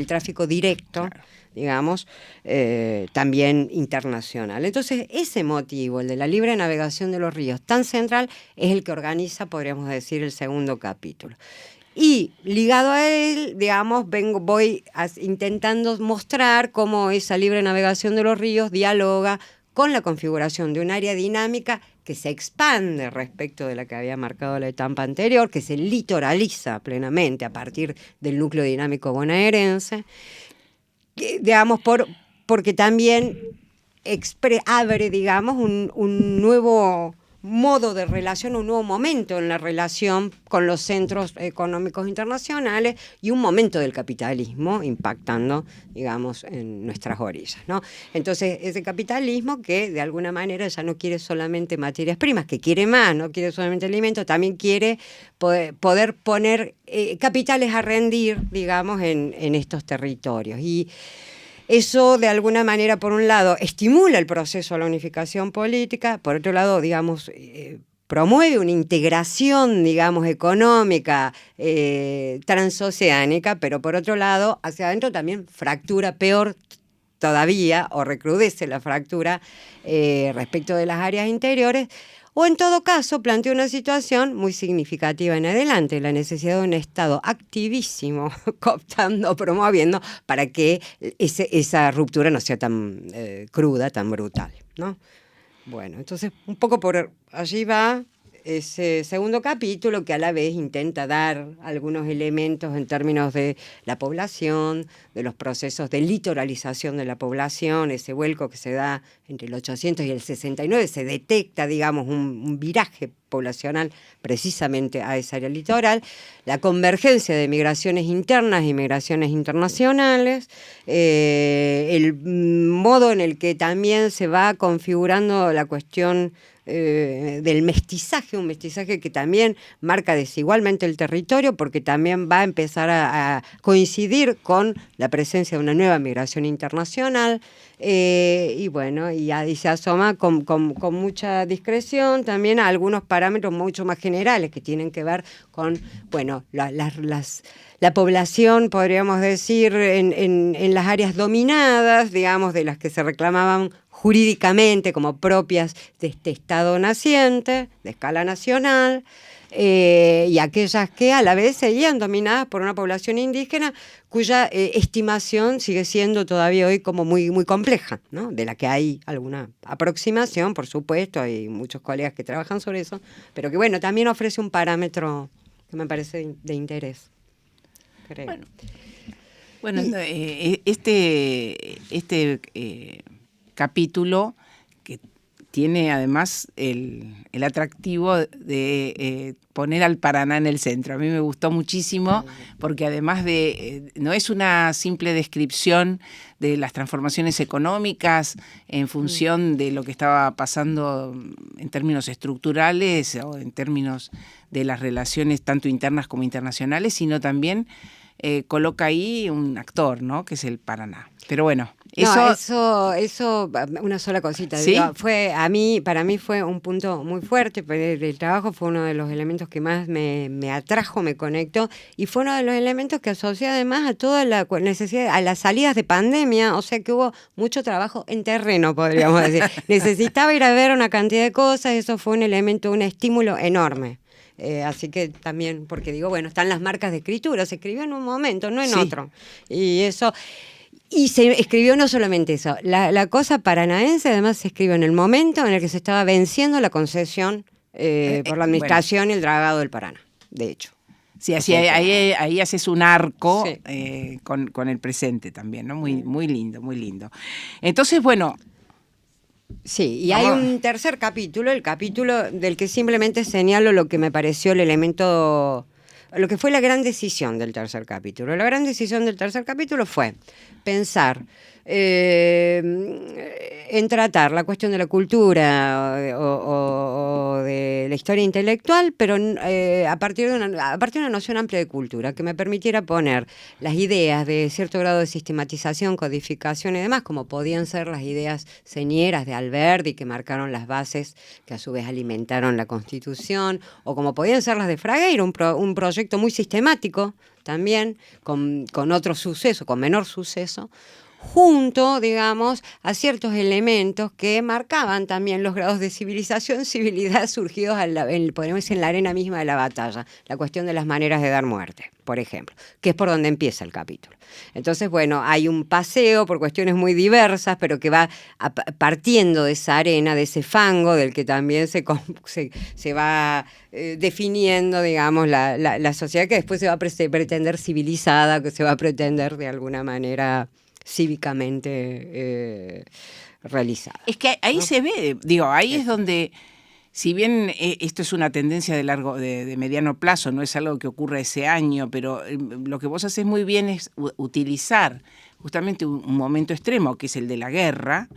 tráfico directo, claro, digamos, también internacional. Entonces, ese motivo, el de la libre navegación de los ríos, tan central, es el que organiza, podríamos decir, el segundo capítulo. Y ligado a él, digamos, voy intentando mostrar cómo esa libre navegación de los ríos dialoga con la configuración de un área dinámica que se expande respecto de la que había marcado la etapa anterior, que se litoraliza plenamente a partir del núcleo dinámico bonaerense, que, digamos, porque también abre, digamos, un nuevo modo de relación, un nuevo momento en la relación con los centros económicos internacionales y un momento del capitalismo impactando, digamos, en nuestras orillas, ¿no? Entonces, ese capitalismo que de alguna manera ya no quiere solamente materias primas, que quiere más, no quiere solamente alimentos, también quiere poder poner capitales a rendir, digamos, en estos territorios. Y eso, de alguna manera, por un lado, estimula el proceso de la unificación política, por otro lado, digamos, promueve una integración, digamos, económica transoceánica, pero por otro lado, hacia adentro también fractura peor todavía, o recrudece la fractura respecto de las áreas interiores, o en todo caso plantea una situación muy significativa en adelante, la necesidad de un Estado activísimo, cooptando, promoviendo, para que esa ruptura no sea tan cruda, tan brutal, ¿no? Bueno, entonces un poco por allí va ese segundo capítulo, que a la vez intenta dar algunos elementos en términos de la población, de los procesos de litoralización de la población, ese vuelco que se da entre el 800 y el 69, se detecta, digamos, un viraje poblacional precisamente a esa área litoral, la convergencia de migraciones internas y migraciones internacionales, el modo en el que también se va configurando la cuestión del mestizaje, un mestizaje que también marca desigualmente el territorio, porque también va a empezar a coincidir con la presencia de una nueva migración internacional, y bueno, y ahí se asoma con mucha discreción también a algunos parámetros mucho más generales que tienen que ver con, bueno, la población, podríamos decir, en las áreas dominadas, digamos, de las que se reclamaban jurídicamente como propias de este Estado naciente, de escala nacional, y aquellas que a la vez seguían dominadas por una población indígena cuya estimación sigue siendo todavía hoy como muy, muy compleja, ¿no? De la que hay alguna aproximación, por supuesto, hay muchos colegas que trabajan sobre eso, pero que bueno, también ofrece un parámetro que me parece de interés, creo. Bueno, este capítulo tiene además el atractivo de poner al Paraná en el centro. A mí me gustó muchísimo porque además no es una simple descripción de las transformaciones económicas en función de lo que estaba pasando en términos estructurales o en términos de las relaciones tanto internas como internacionales, sino también coloca ahí un actor, ¿no? Que es el Paraná. Pero bueno, eso, una sola cosita. ¿Sí? Digo, para mí fue un punto muy fuerte, pero el trabajo fue uno de los elementos que más me atrajo, me conectó, y fue uno de los elementos que asocié además a toda la necesidad, a las salidas de pandemia, o sea que hubo mucho trabajo en terreno, podríamos decir. Necesitaba ir a ver una cantidad de cosas, eso fue un elemento, un estímulo enorme. Así que también, porque digo, bueno, están las marcas de escritura, se escribió en un momento, no en otro. Y eso... Y se escribió no solamente eso, la cosa paranaense además se escribió en el momento en el que se estaba venciendo la concesión por la administración y el dragado del Paraná, de hecho. Sí, así ahí haces un arco sí. Con el presente también, ¿no? Muy, muy lindo, muy lindo. Entonces, bueno... Sí, y hay un tercer capítulo, el capítulo del que simplemente señalo lo que me pareció el elemento... Lo que fue la gran decisión del tercer capítulo. La gran decisión del tercer capítulo fue pensar en tratar la cuestión de la cultura o de la historia intelectual, pero a partir de una noción amplia de cultura, que me permitiera poner las ideas de cierto grado de sistematización, codificación y demás, como podían ser las ideas señeras de Alberdi, que marcaron las bases que a su vez alimentaron la Constitución, o como podían ser las de Fragueiro, un proyecto muy sistemático también, con otro suceso, con menor suceso, junto, digamos, a ciertos elementos que marcaban también los grados de civilización, civilidad surgidos podríamos decir, en la arena misma de la batalla. La cuestión de las maneras de dar muerte, por ejemplo, que es por donde empieza el capítulo. Entonces, bueno, hay un paseo por cuestiones muy diversas, pero que va partiendo de esa arena, de ese fango, del que también se va definiendo, digamos, la sociedad que después se va a pretender civilizada, que se va a pretender de alguna manera cívicamente realizada. Es que ahí, ¿no? Se ve, ahí es donde, si bien esto es una tendencia de mediano plazo, no es algo que ocurra ese año, pero lo que vos haces muy bien es utilizar justamente un momento extremo, que es el de la guerra,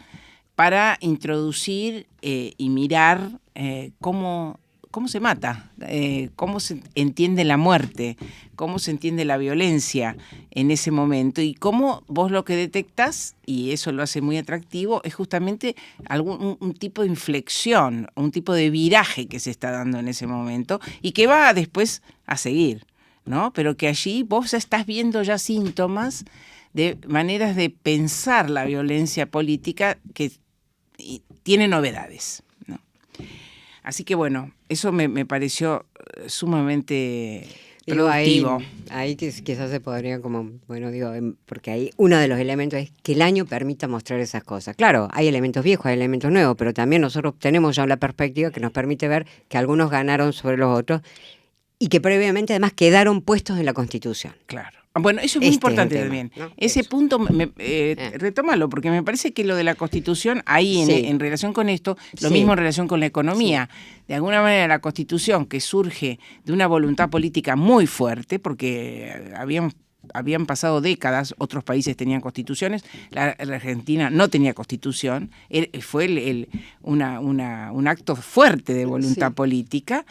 para introducir y mirar cómo se mata, cómo se entiende la muerte, cómo se entiende la violencia en ese momento y cómo vos lo que detectás, y eso lo hace muy atractivo, es justamente un tipo de inflexión, un tipo de viraje que se está dando en ese momento y que va después a seguir, ¿no? Pero que allí vos ya estás viendo ya síntomas de maneras de pensar la violencia política que tiene novedades, ¿no? Así que bueno, eso me pareció sumamente productivo. Ahí quizás se podría porque ahí uno de los elementos es que el año permita mostrar esas cosas. Claro, hay elementos viejos, hay elementos nuevos, pero también nosotros tenemos ya la perspectiva que nos permite ver que algunos ganaron sobre los otros y que previamente además quedaron puestos en la Constitución. Claro. Bueno, eso es muy importante también. ¿No? Ese punto, retómalo, porque me parece que lo de la Constitución, ahí en relación con esto, lo mismo en relación con la economía. Sí. De alguna manera la Constitución, que surge de una voluntad política muy fuerte, porque habían pasado décadas, otros países tenían constituciones, la Argentina no tenía constitución, fue un acto fuerte de voluntad política,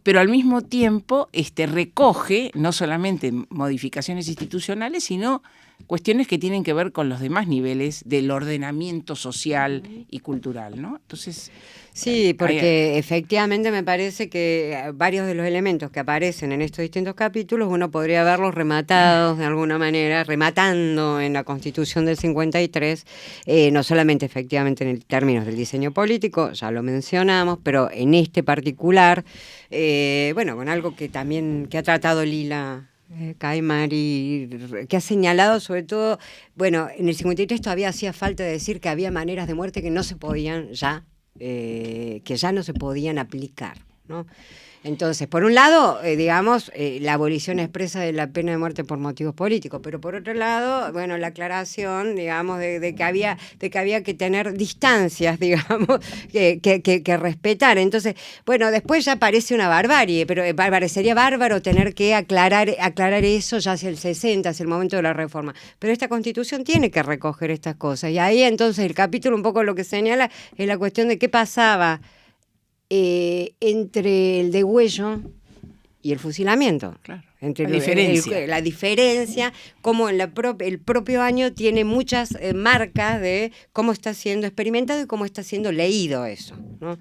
pero al mismo tiempo recoge no solamente modificaciones institucionales, sino cuestiones que tienen que ver con los demás niveles del ordenamiento social y cultural, ¿no? Entonces, sí, porque efectivamente me parece que varios de los elementos que aparecen en estos distintos capítulos uno podría verlos rematados de alguna manera, rematando en la Constitución del 53, no solamente efectivamente en términos del diseño político, ya lo mencionamos, pero en este particular, con algo que también que ha tratado Lila Caimar y que ha señalado sobre todo, en el 53 todavía hacía falta decir que había maneras de muerte que no se podían ya, que ya no se podían aplicar, ¿no? Entonces, por un lado, digamos, la abolición expresa de la pena de muerte por motivos políticos, pero por otro lado, bueno, la aclaración, digamos, de que había que tener distancias, digamos, que respetar. Entonces, bueno, después ya parece una barbarie, pero parecería bárbaro tener que aclarar eso ya hacia el 60, hacia el momento de la reforma. Pero esta Constitución tiene que recoger estas cosas. Y ahí entonces el capítulo un poco lo que señala es la cuestión de qué pasaba entre el degüello y el fusilamiento. Claro. Entre La diferencia, como en el propio año tiene muchas marcas de cómo está siendo experimentado y cómo está siendo leído eso, ¿no?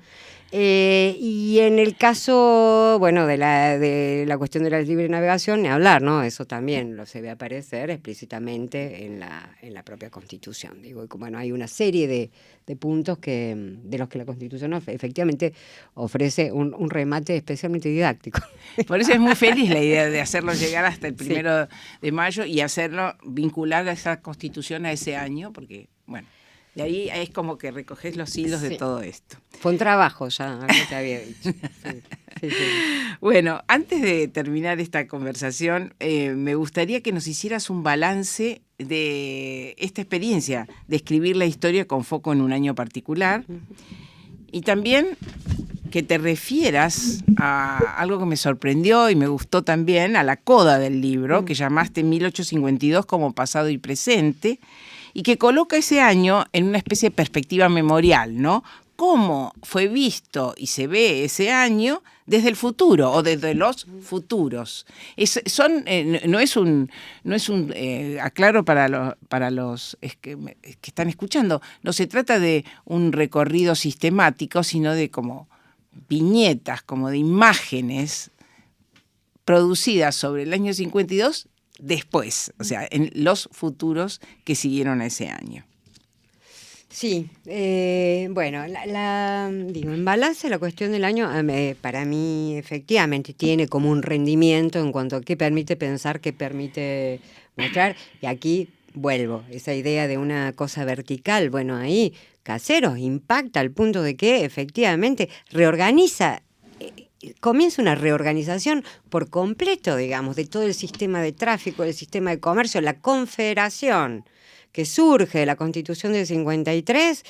Y en el caso, bueno, de la cuestión de la libre navegación, ni hablar, ¿no? Eso también lo se ve aparecer explícitamente en la propia Constitución. Digo, y bueno, hay una serie de puntos de los que la Constitución efectivamente ofrece un remate especialmente didáctico. Por eso es muy feliz la idea de hacerlo llegar hasta el 1 de mayo y hacerlo vincular a esa Constitución a ese año, porque, bueno, de ahí es como que recoges los hilos de todo esto. Fue un trabajo ya, algo te había dicho. Sí. Bueno, antes de terminar esta conversación, me gustaría que nos hicieras un balance de esta experiencia de escribir la historia con foco en un año particular y también que te refieras a algo que me sorprendió y me gustó también, a la coda del libro, que llamaste 1852 como pasado y presente, y que coloca ese año en una especie de perspectiva memorial, ¿no? Cómo fue visto y se ve ese año desde el futuro o desde los futuros. No es un aclaro para los que están escuchando, no se trata de un recorrido sistemático, sino de como viñetas, como de imágenes producidas sobre el año 52 después, o sea, en los futuros que siguieron a ese año. Sí, bueno, en balance la cuestión del año para mí efectivamente tiene como un rendimiento en cuanto a qué permite pensar, qué permite mostrar, y aquí vuelvo, esa idea de una cosa vertical, bueno, ahí Caseros impacta al punto de que efectivamente reorganiza, comienza una reorganización por completo, digamos, de todo el sistema de tráfico, del sistema de comercio, la confederación que surge de la Constitución del 53,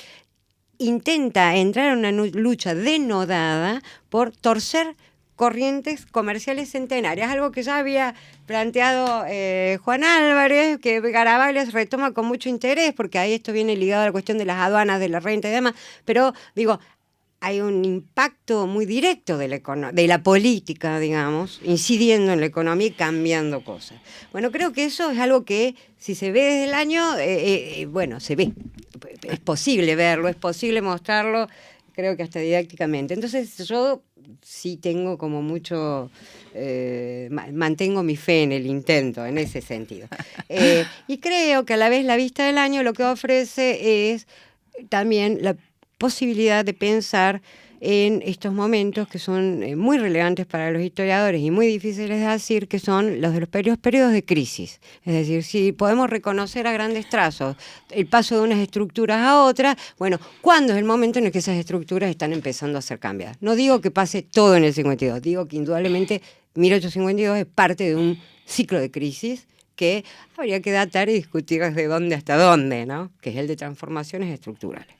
intenta entrar en una lucha denodada por torcer corrientes comerciales centenarias, algo que ya había planteado Juan Álvarez, que Garavaglia retoma con mucho interés, porque ahí esto viene ligado a la cuestión de las aduanas, de la renta y demás, pero digo, hay un impacto muy directo de la política, digamos, incidiendo en la economía y cambiando cosas. Bueno, creo que eso es algo que, si se ve desde el año, bueno, se ve. Es posible verlo, es posible mostrarlo, creo que hasta didácticamente. Entonces yo sí tengo como mucho, mantengo mi fe en el intento, en ese sentido. Y creo que a la vez la vista del año lo que ofrece es también la posibilidad de pensar en estos momentos que son muy relevantes para los historiadores y muy difíciles de decir, que son los de los periodos de crisis. Es decir, si podemos reconocer a grandes trazos el paso de unas estructuras a otras, bueno, ¿cuándo es el momento en el que esas estructuras están empezando a ser cambiadas? No digo que pase todo en el 52, digo que indudablemente 1852 es parte de un ciclo de crisis que habría que datar y discutir desde dónde hasta dónde, ¿no? Que es el de transformaciones estructurales.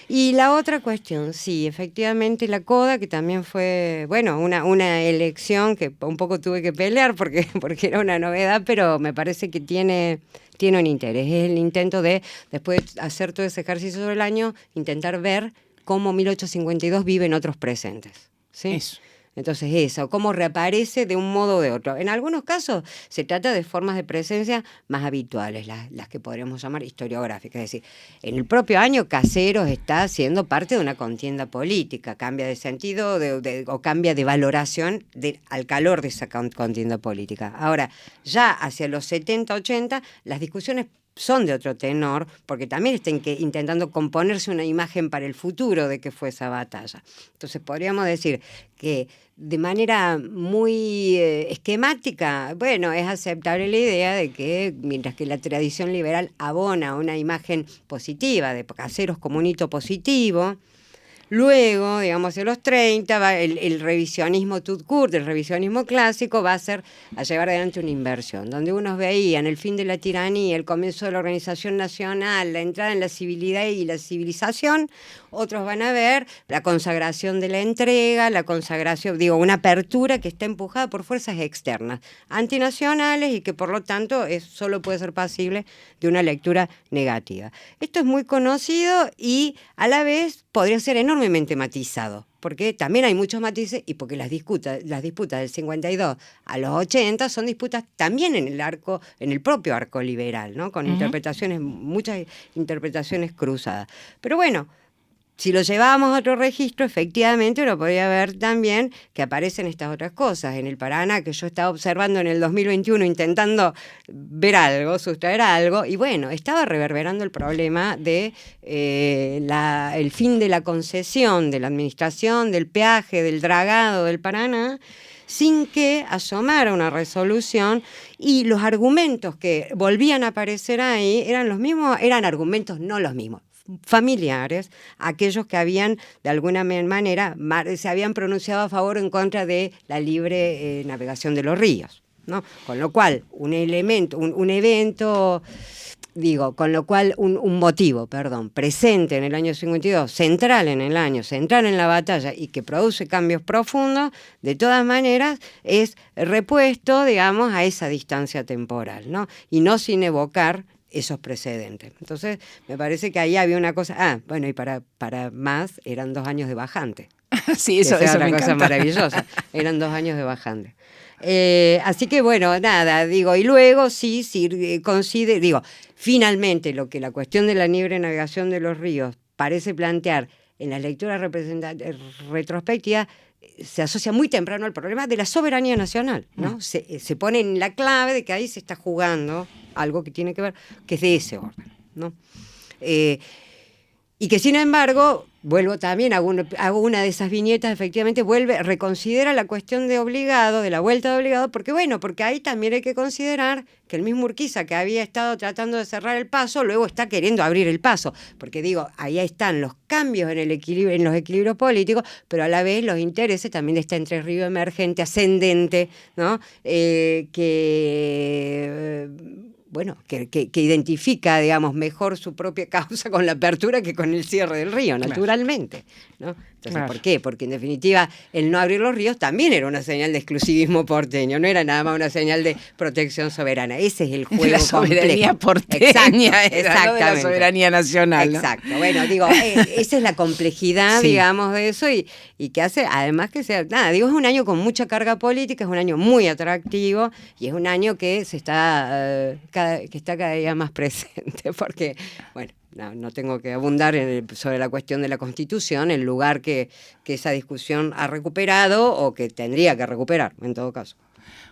Y la otra cuestión, sí, efectivamente la CODA, que también fue, bueno, una elección que un poco tuve que pelear porque era una novedad, pero me parece que tiene un interés. Es el intento de, después de hacer todo ese ejercicio sobre el año, intentar ver cómo 1852 vive en otros presentes, ¿sí? Eso. Entonces eso, cómo reaparece de un modo o de otro. En algunos casos se trata de formas de presencia más habituales, las que podríamos llamar historiográficas. Es decir, en el propio año Caseros está siendo parte de una contienda política, cambia de sentido o cambia de valoración al calor de esa contienda política. Ahora, ya hacia los 70, 80, las discusiones son de otro tenor, porque también están intentando componerse una imagen para el futuro de qué fue esa batalla. Entonces podríamos decir que de manera muy esquemática, bueno, es aceptable la idea de que mientras que la tradición liberal abona una imagen positiva de Caseros como un hito positivo, Luego, digamos, hacia los 30, el revisionismo tout court, el revisionismo clásico, va a llevar adelante una inversión, donde unos veían el fin de la tiranía, el comienzo de la organización nacional, la entrada en la civilidad y la civilización. Otros van a ver la consagración de la entrega, la consagración, una apertura que está empujada por fuerzas externas, antinacionales, y que por lo tanto solo puede ser pasible de una lectura negativa. Esto es muy conocido y a la vez podría ser enormemente matizado, porque también hay muchos matices y porque las disputas del 52 a los 80 son disputas también en el propio arco liberal, ¿no? Con muchas interpretaciones cruzadas. Pero bueno, si lo llevábamos a otro registro, efectivamente uno podría ver también que aparecen estas otras cosas. En el Paraná, que yo estaba observando en el 2021, intentando ver algo, sustraer algo, y bueno, estaba reverberando el problema de el fin de la concesión, de la administración, del peaje, del dragado del Paraná, sin que asomara una resolución, y los argumentos que volvían a aparecer ahí eran los mismos, eran argumentos no los mismos, familiares, aquellos que habían de alguna manera se habían pronunciado a favor o en contra de la libre navegación de los ríos, ¿no? Con lo cual un motivo presente en el año 52, central en la batalla y que produce cambios profundos, de todas maneras es repuesto, digamos, a esa distancia temporal, ¿no? Y no sin evocar esos precedentes. Entonces, me parece que ahí había una cosa. Y para más, eran 2 años de bajante. Sí, eso es una me cosa encanta. maravillosa. Eran 2 años de bajante. Así que bueno, nada, y luego sí finalmente lo que la cuestión de la libre navegación de los ríos parece plantear en la lectura retrospectiva, se asocia muy temprano al problema de la soberanía nacional, ¿no? Se pone en la clave de que ahí se está jugando algo que tiene que ver, que es de ese orden, ¿no? Y que sin embargo, vuelvo también, hago una de esas viñetas, efectivamente reconsidera la cuestión de la vuelta de obligado, porque ahí también hay que considerar que el mismo Urquiza, que había estado tratando de cerrar el paso, luego está queriendo abrir el paso, porque ahí están los cambios en los equilibrios políticos, pero a la vez los intereses también de este Entre Ríos emergente, ascendente, ¿no? Que identifica, digamos, mejor su propia causa con la apertura que con el cierre del río, naturalmente, ¿no? Entonces, Claro. ¿por qué? Porque en definitiva el no abrir los ríos también era una señal de exclusivismo porteño, no era nada más una señal de protección soberana. Ese es el juego La soberanía porteña, no de la soberanía nacional, ¿no? Exacto. Bueno, esa es la complejidad, Sí. digamos, de eso y que hace, además que sea, es un año con mucha carga política, es un año muy atractivo y es un año que está cada día más presente, porque, bueno, no tengo que abundar sobre la cuestión de la Constitución, el lugar que esa discusión ha recuperado o que tendría que recuperar, en todo caso.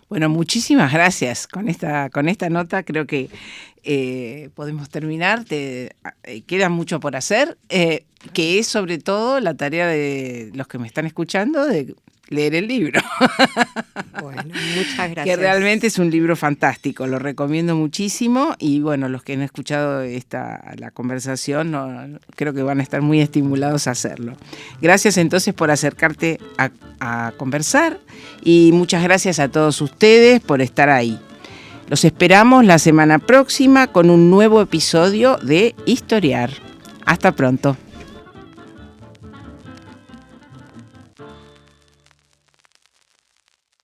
Bueno, muchísimas gracias. Con esta nota creo que podemos terminar. Queda mucho por hacer, que es sobre todo la tarea de los que me están escuchando de leer el libro. Bueno, muchas gracias. Que realmente es un libro fantástico, lo recomiendo muchísimo y bueno, los que han escuchado la conversación creo que van a estar muy estimulados a hacerlo. Gracias entonces por acercarte a conversar y muchas gracias a todos ustedes por estar ahí. Los esperamos la semana próxima con un nuevo episodio de Historiar. Hasta pronto.